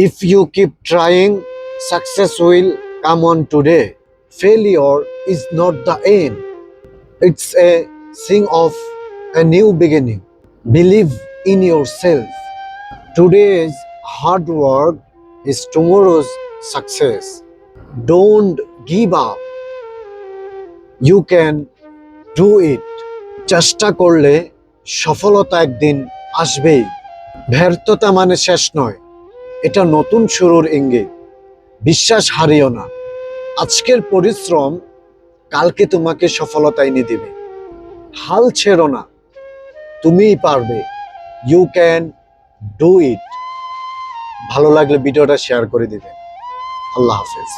If you keep trying, success will come on today. Failure is not the end, it's a sign of a new beginning. Believe in yourself. Today's hard work is tomorrow's success. Don't give up. You can do it. চেষ্টা করলে সফলতা একদিন আসবেই। ব্যর্থতা মানে শেষ নয়, এটা নতুন শুরুর ইঙ্গিত। বিশ্বাস হারিও না। আজকের পরিশ্রম কালকে তোমাকে সফলতা এনে দেবে। হাল ছেড়ো না, তুমিই পারবে। You can do it. ভালো লাগলে ভিডিওটা শেয়ার করে দিবেন। আল্লাহ হাফেজ।